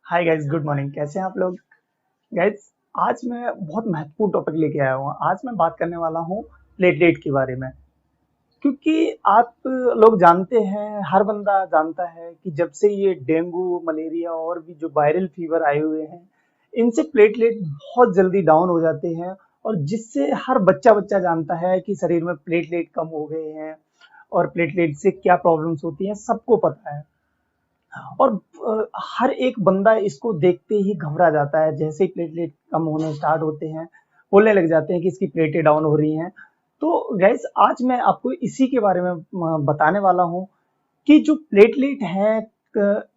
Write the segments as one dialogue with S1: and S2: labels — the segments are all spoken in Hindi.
S1: Hi guys, good morning. कैसे हैं आप लोग? गाइस, आज मैं बहुत महत्वपूर्ण टॉपिक लेके आया हूँ। आज मैं बात करने वाला हूँ प्लेटलेट के बारे में। क्योंकि आप लोग जानते हैं, हर बंदा जानता है कि जब से ये डेंगू, मलेरिया और भी जो वायरल फीवर आए हुए हैं, इनसे प्लेटलेट बहुत जल्दी डाउन हो जाते हैं। और जिससे हर बच्चा बच्चा जानता है कि शरीर में प्लेटलेट कम हो गए हैं और प्लेटलेट से क्या प्रॉब्लम्स होती हैं, सबको पता है। और हर एक बंदा इसको देखते ही घबरा जाता है। जैसे ही प्लेटलेट कम होने स्टार्ट होते हैं, बोलने लग जाते हैं कि इसकी प्लेटें डाउन हो रही हैं। तो गाइस, आज मैं आपको इसी के बारे में बताने वाला हूँ कि जो प्लेटलेट हैं,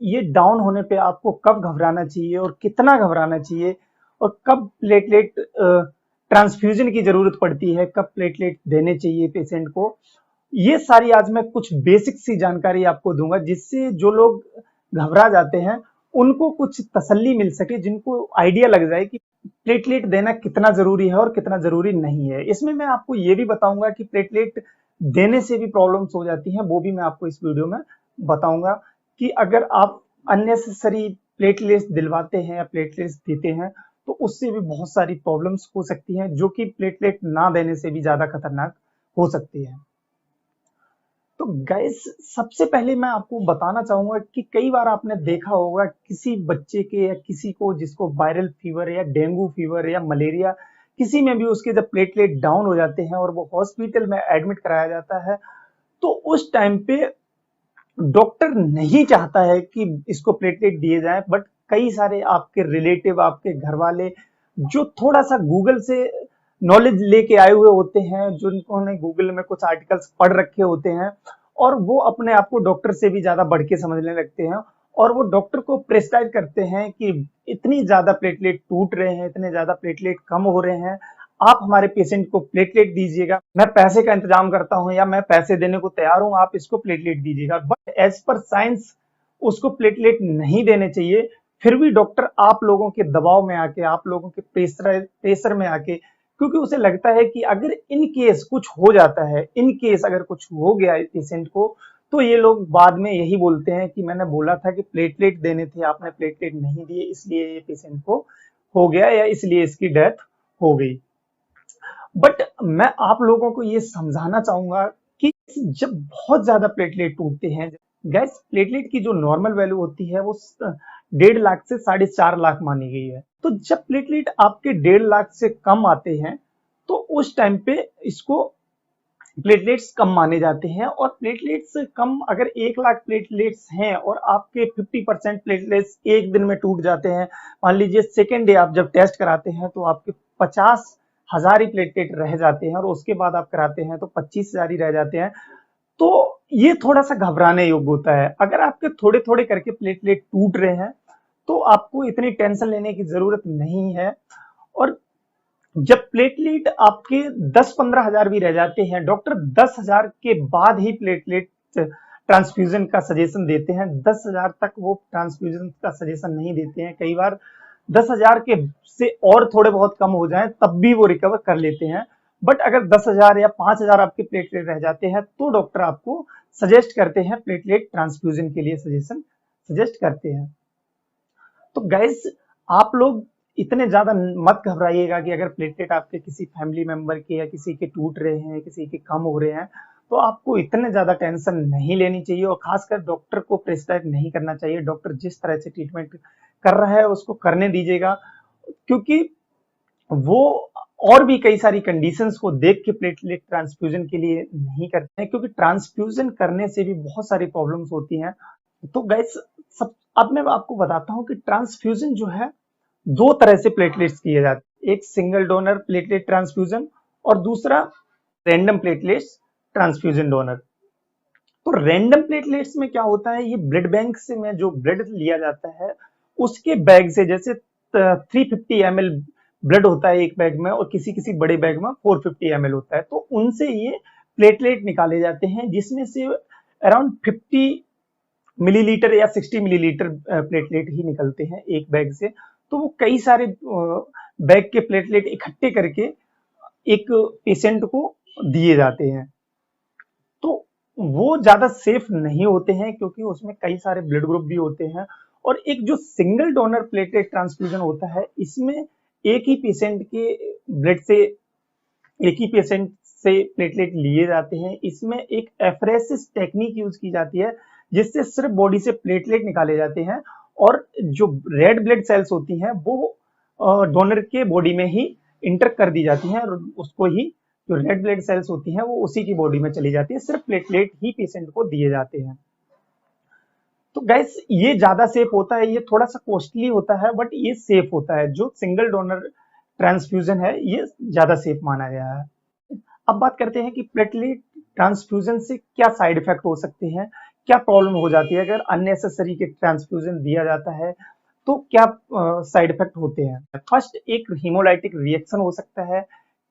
S1: ये डाउन होने पे आपको कब घबराना चाहिए और कितना घबराना चाहिए, और कब प्लेटलेट ट्रांसफ्यूजन की जरूरत पड़ती है, कब प्लेटलेट देने चाहिए पेशेंट को। ये सारी आज मैं कुछ बेसिक सी जानकारी आपको दूंगा, जिससे जो लोग घबरा जाते हैं उनको कुछ तसल्ली मिल सके, जिनको आइडिया लग जाए कि प्लेटलेट देना कितना जरूरी है और कितना जरूरी नहीं है। इसमें मैं आपको ये भी बताऊंगा कि प्लेटलेट देने से भी प्रॉब्लम्स हो जाती हैं, वो भी मैं आपको इस वीडियो में बताऊंगा कि अगर आप अननेसेसरी प्लेटलेट्स दिलवाते हैं या प्लेटलेट्स देते हैं तो उससे भी बहुत सारी प्रॉब्लम्स हो सकती हैं, जो कि प्लेटलेट ना देने से भी ज्यादा खतरनाक हो सकती है। तो गाइस, सबसे पहले मैं आपको बताना चाहूंगा कि कई बार आपने देखा होगा किसी बच्चे के या किसी को जिसको वायरल फीवर या डेंगू फीवर या मलेरिया, किसी में भी उसके जब प्लेटलेट डाउन हो जाते हैं और वो हॉस्पिटल में एडमिट कराया जाता है, तो उस टाइम पे डॉक्टर नहीं चाहता है कि इसको प्लेटलेट दिए जाए। बट कई सारे आपके रिलेटिव, आपके घर वाले, जो थोड़ा सा गूगल से नॉलेज लेके आए हुए होते हैं, जिन्होंने गूगल में कुछ आर्टिकल्स पढ़ रखे होते हैं, और वो अपने आप को डॉक्टर से भी ज्यादा बढ़ के समझने लगते हैं, और वो डॉक्टर को प्रेस्क्राइब करते हैं कि इतनी ज्यादा प्लेटलेट टूट रहे हैं, इतने ज्यादा प्लेटलेट कम हो रहे हैं, आप हमारे पेशेंट को प्लेटलेट दीजिएगा, मैं पैसे का इंतजाम करता हूं या मैं पैसे देने को तैयार हूं, आप इसको प्लेटलेट दीजिएगा। बट एज पर साइंस उसको प्लेटलेट नहीं देने चाहिए। फिर भी डॉक्टर आप लोगों के दबाव में आके, आप लोगों के प्रेशर में आके, क्योंकि उसे लगता है कि अगर इन केस कुछ हो जाता है, इन केस अगर कुछ हो गया पेशेंट को, तो ये लोग बाद में यही बोलते हैं कि मैंने बोला था कि प्लेटलेट देने थे, आपने प्लेटलेट नहीं दिए, इसलिए ये पेशेंट को हो गया या इसलिए इसकी डेथ हो गई। बट मैं आप लोगों को ये समझाना चाहूंगा कि जब बहुत ज्यादा प्लेटलेट टूटते हैं, गैस, प्लेटलेट की जो नॉर्मल वैल्यू होती है वो 1.5 लाख से 4.5 लाख मानी गई है। तो जब प्लेटलेट आपके 1.5 लाख से कम आते हैं, तो उस टाइम पे इसको प्लेटलेट्स कम माने जाते हैं। और प्लेटलेट्स कम, अगर 1 लाख प्लेटलेट्स हैं और आपके 50% प्लेटलेट्स एक दिन में टूट जाते हैं, मान लीजिए सेकेंड डे आप जब टेस्ट कराते हैं तो आपके 50,000 ही प्लेटलेट रह जाते हैं, और उसके बाद आप कराते हैं तो 25,000 ही रह जाते हैं। तो ये थोड़ा सा घबराने योग्य होता है। अगर आपके थोड़े थोड़े करके प्लेटलेट टूट रहे हैं तो आपको इतनी टेंशन लेने की जरूरत नहीं है। और जब प्लेटलेट आपके 10-15 हजार भी रह जाते हैं, डॉक्टर 10,000 के बाद ही प्लेटलेट ट्रांसफ्यूजन का सजेशन देते हैं। 10,000 तक वो ट्रांसफ्यूजन का सजेशन नहीं देते हैं। कई बार 10,000 के से और थोड़े बहुत कम हो जाएं तब भी वो रिकवर कर लेते हैं। बट अगर 10,000 या 5,000 आपके प्लेटलेट रह जाते हैं तो डॉक्टर आपको सजेस्ट करते हैं, प्लेटलेट ट्रांसफ्यूजन के लिए सजेशन सजेस्ट करते हैं। तो गाइस, आप लोग इतने ज्यादा मत घबराइएगा कि अगर प्लेटलेट आपके किसी फैमिली मेंबर के या किसी के टूट रहे हैं, किसी के कम हो रहे हैं, तो आपको इतने ज्यादा टेंशन नहीं लेनी चाहिए, और खासकर डॉक्टर को प्रेस्क्राइब नहीं करना चाहिए। डॉक्टर जिस तरह से ट्रीटमेंट कर रहा है उसको करने दीजिएगा, क्योंकि वो और भी कई सारी कंडीशंस को देख के प्लेटलेट ट्रांसफ्यूजन के लिए नहीं करते हैं, क्योंकि ट्रांसफ्यूजन करने से भी बहुत सारी प्रॉब्लम्स होती हैं। तो गाइस, सब अब मैं आपको बताता हूं कि ट्रांसफ्यूजन जो है, दो तरह से प्लेटलेट्स किए जाते हैं। एक सिंगल डोनर प्लेटलेट ट्रांसफ्यूजन, और दूसरा रैंडम प्लेटलेट्स ट्रांसफ्यूजन डोनर। तो रैंडम प्लेटलेट्स में क्या होता है, ये ब्लड बैंक से में जो ब्लड लिया जाता है उसके बैग से, जैसे 350 ml ब्लड होता है एक बैग में, और किसी किसी बड़े बैग में 450 ml होता है, तो उनसे ये प्लेटलेट निकाले जाते हैं, जिसमें से अराउंड 50 मिलीलीटर या 60 मिलीलीटर प्लेटलेट ही निकलते हैं एक बैग से। तो वो कई सारे बैग के प्लेटलेट इकट्ठे करके एक पेशेंट को दिए जाते हैं। तो वो ज्यादा सेफ नहीं होते हैं, क्योंकि उसमें कई सारे ब्लड ग्रुप भी होते हैं, और एक जो सिंगल डोनर प्लेटलेट ट्रांसफ्यूजन होता है, इसमें एक ही पेशेंट के ब्लड से एक ही पेशेंट से प्लेटलेट लिए जाते हैं। इसमें एक एफरेसिस टेक्निक यूज की जाती है, जिससे सिर्फ बॉडी से प्लेटलेट निकाले जाते हैं और जो रेड ब्लड सेल्स होती हैं वो डोनर के बॉडी में ही इंटर कर दी जाती हैं और उसको ही जो रेड ब्लड सेल्स होती हैं वो उसी की बॉडी में चली जाती है। सिर्फ प्लेटलेट ही पेशेंट को दिए जाते हैं। तो गैस ये ज्यादा सेफ होता है, ये थोड़ा सा कॉस्टली होता है बट ये सेफ होता है। जो सिंगल डोनर ट्रांसफ्यूजन है ये ज्यादा सेफ माना गया है। अब बात करते हैं कि प्लेटलेट ट्रांसफ्यूजन से क्या साइड इफेक्ट हो सकते हैं, क्या प्रॉब्लम हो जाती है अगर अननेसेसरी के ट्रांसफ्यूजन दिया जाता है, तो क्या साइड इफेक्ट होते हैं। फर्स्ट, एक हीमोलाइटिक रिएक्शन हो सकता है।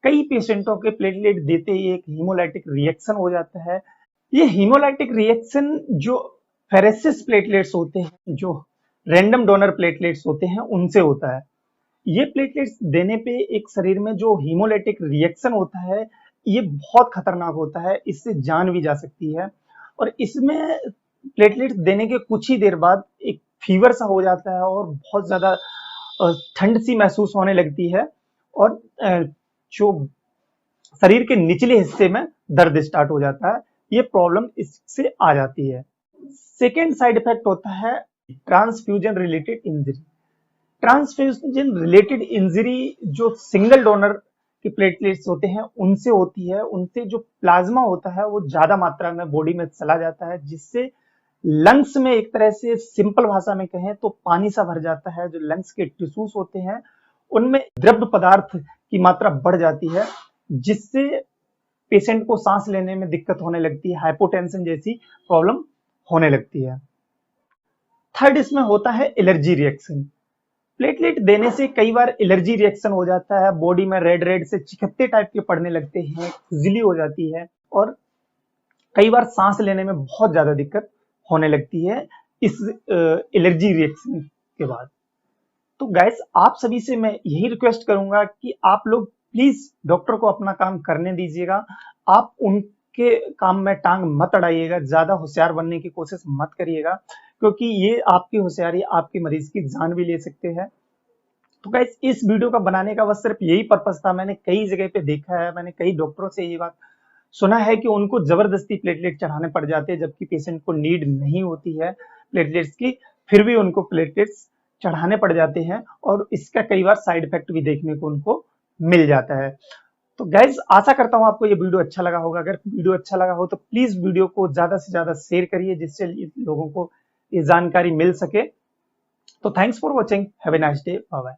S1: कई पेशेंटों के प्लेटलेट देते ही एक हीमोलाइटिक रिएक्शन हो जाता है। ये हीमोलाइटिक रिएक्शन जो फेरेसिस प्लेटलेट्स होते हैं, जो रैंडम डोनर प्लेटलेट्स होते हैं, उनसे होता है। ये प्लेटलेट्स देने पे एक शरीर में जो हीमोलाइटिक रिएक्शन होता है ये बहुत खतरनाक होता है, इससे जान भी जा सकती है। और इसमें प्लेटलेट्स देने के कुछ ही देर बाद एक फीवर सा हो जाता है और बहुत ज्यादा ठंड सी महसूस होने लगती है और जो शरीर के निचले हिस्से में दर्द स्टार्ट हो जाता है। ये प्रॉब्लम इससे आ जाती है। सेकेंड साइड इफेक्ट होता है transfusion related injury. Transfusion related injury जो सिंगल डोनर के प्लेटलेट्स होते हैं उनसे होती है। उनसे जो प्लाज्मा होता है वो ज्यादा मात्रा में बॉडी में चला जाता है, जिससे लंग्स में एक तरह से सिंपल भाषा में कहें तो पानी सा भर जाता है। जो लंग्स के टिश्यूज होते हैं उनमें द्रव्य पदार्थ की मात्रा बढ़ जाती है, जिससे पेशेंट को सांस लेने में दिक्कत होने लगती है, हाइपोटेंशन जैसी प्रॉब्लम होने लगती है। थर्ड, इसमें होता है एलर्जी रिएक्शन। प्लेटलेट देने से कई बार एलर्जी रिएक्शन हो जाता है, बॉडी में रेड रेड से चिकत्ते टाइप के पड़ने लगते हैं, खुजली हो जाती है और कई बार सांस लेने में बहुत ज्यादा दिक्कत होने लगती है इस एलर्जी रिएक्शन के बाद। तो गाइस, आप सभी से मैं यही रिक्वेस्ट करूंगा कि आप लोग प्लीज डॉक्टर को अपना काम करने दीजिएगा। आप उनके काम में टांग मत अड़ाइएगा, ज्यादा होशियार बनने की कोशिश मत करिएगा, क्योंकि ये आपकी होशियारी आपके मरीज की जान भी ले सकते हैं। तो गाइस, इस वीडियो का बनाने का बस सिर्फ यही पर्पस था। मैंने कई जगह पे देखा है, मैंने कई डॉक्टरों से ये बात सुना है कि उनको जबरदस्ती प्लेटलेट चढ़ाने पड़ जाते हैं, जबकि पेशेंट को नीड नहीं होती है प्लेटलेट्स की, फिर भी उनको प्लेटलेट्स चढ़ाने पड़ जाते हैं और इसका कई बार साइड इफेक्ट भी देखने को उनको मिल जाता है। तो गाइज, आशा करता हूं आपको ये वीडियो अच्छा लगा होगा। अगर वीडियो अच्छा लगा हो तो प्लीज वीडियो को ज्यादा से ज्यादा शेयर करिए, जिससे लोगों को ये जानकारी मिल सके। तो thanks for watching, have a nice day, bye bye.